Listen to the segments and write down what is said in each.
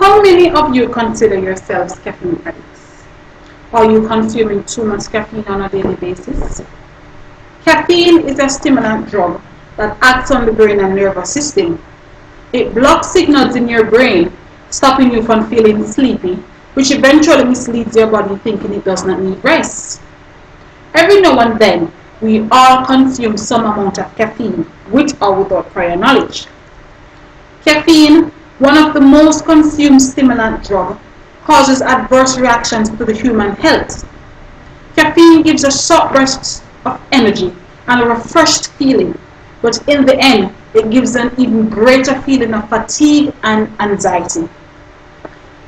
How many of you consider yourselves caffeine addicts? Are you consuming too much caffeine on a daily basis? Caffeine is a stimulant drug that acts on the brain and nervous system. It blocks signals in your brain, stopping you from feeling sleepy, which eventually misleads your body thinking it does not need rest. Every now and then, we all consume some amount of caffeine, with or without prior knowledge. Caffeine, one of the most consumed stimulant drugs, causes adverse reactions to the human health. Caffeine gives a short burst of energy and a refreshed feeling, but in the end, it gives an even greater feeling of fatigue and anxiety.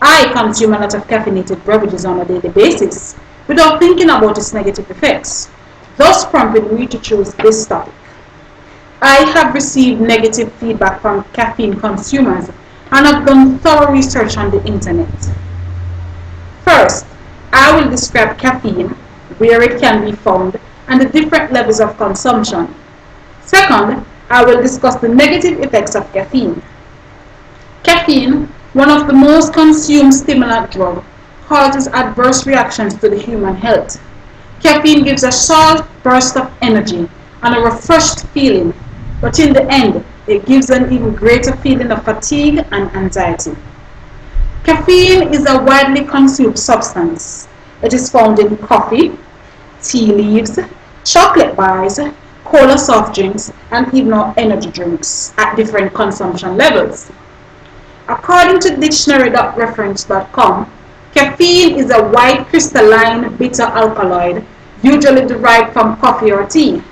I consume a lot of caffeinated beverages on a daily basis without thinking about its negative effects, thus prompting me to choose this topic. I have received negative feedback from caffeine consumers and have done thorough research on the internet. First, I will describe caffeine, where it can be found, and the different levels of consumption. Second, I will discuss the negative effects of caffeine. Caffeine, one of the most consumed stimulant drugs, causes adverse reactions to the human health. Caffeine gives a short burst of energy and a refreshed feeling, but in the end, it gives an even greater feeling of fatigue and anxiety. Caffeine is a widely consumed substance. It is found in coffee, tea leaves, chocolate bars, cola soft drinks, and even energy drinks at different consumption levels. According to dictionary.reference.com, caffeine is a white crystalline bitter alkaloid, usually derived from coffee or tea,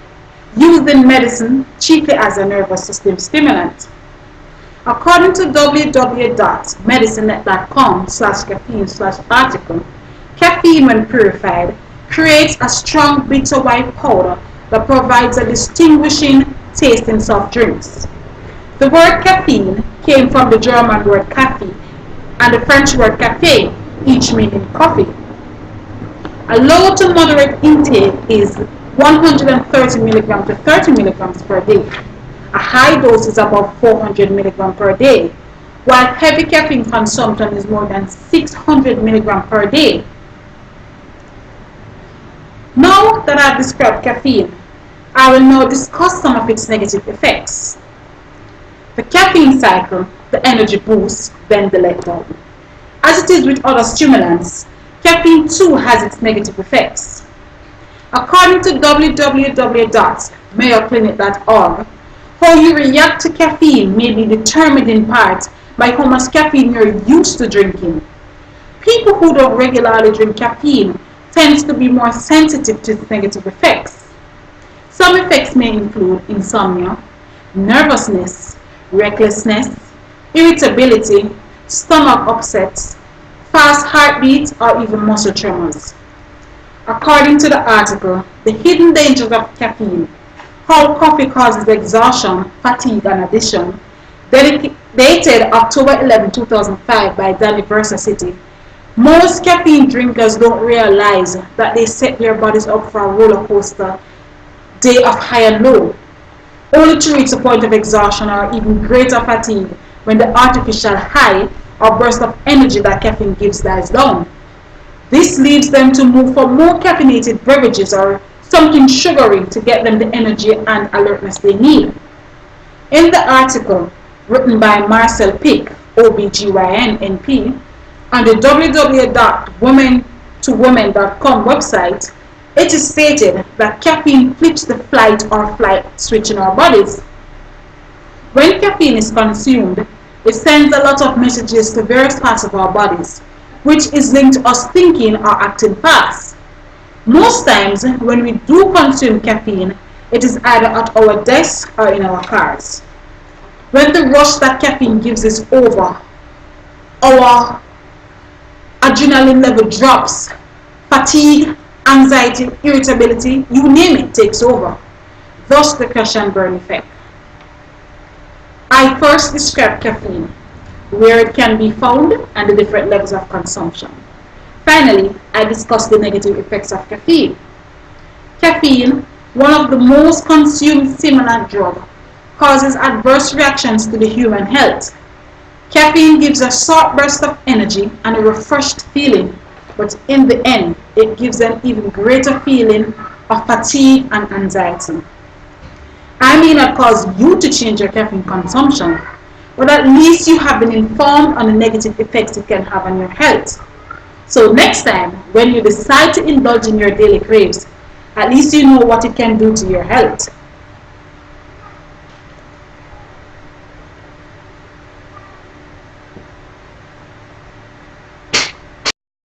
used in medicine chiefly as a nervous system stimulant. According to www.medicinenet.com/caffeine/article, caffeine when purified creates a strong bitter white powder that provides a distinguishing taste in soft drinks. The word caffeine came from the German word café and the French word café, each meaning coffee. A low to moderate intake is 130 mg to 30 mg per day. A high dose is above 400 mg per day, while heavy caffeine consumption is more than 600 mg per day. Now that I've described caffeine, I will now discuss some of its negative effects. The caffeine cycle, the energy boost, then the letdown. As it is with other stimulants, caffeine too has its negative effects. According to www.mayoclinic.org, how you react to caffeine may be determined in part by how much caffeine you're used to drinking. People who don't regularly drink caffeine tend to be more sensitive to its negative effects. Some effects may include insomnia, nervousness, recklessness, irritability, stomach upsets, fast heartbeat, or even muscle tremors. According to the article, The Hidden Dangers of Caffeine, How Coffee Causes Exhaustion, Fatigue, and Addiction, dated October 11, 2005 by Danny City, most caffeine drinkers don't realize that they set their bodies up for a roller coaster day of high and low, only to reach a point of exhaustion or even greater fatigue when the artificial high or burst of energy that caffeine gives dies down. This leads them to move for more caffeinated beverages or something sugary to get them the energy and alertness they need. In the article written by Marcel Pick, OBGYN NP, on the www.women2women.com website, it is stated that caffeine flips the flight or flight switch in our bodies. When caffeine is consumed, it sends a lot of messages to various parts of our bodies, which is linked to us thinking or acting fast. Most times, when we do consume caffeine, it is either at our desk or in our cars. When the rush that caffeine gives is over, our adrenaline level drops, fatigue, anxiety, irritability, you name it, takes over. Thus the crash and burn effect. I first described caffeine, where it can be found, and the different levels of consumption. Finally, I discussed the negative effects of caffeine. Caffeine, one of the most consumed stimulant drugs, causes adverse reactions to the human health. Caffeine gives a short burst of energy and a refreshed feeling, but in the end, it gives an even greater feeling of fatigue and anxiety. I may not cause you to change your caffeine consumption, but at least you have been informed on the negative effects it can have on your health. So next time, when you decide to indulge in your daily craves, at least you know what it can do to your health.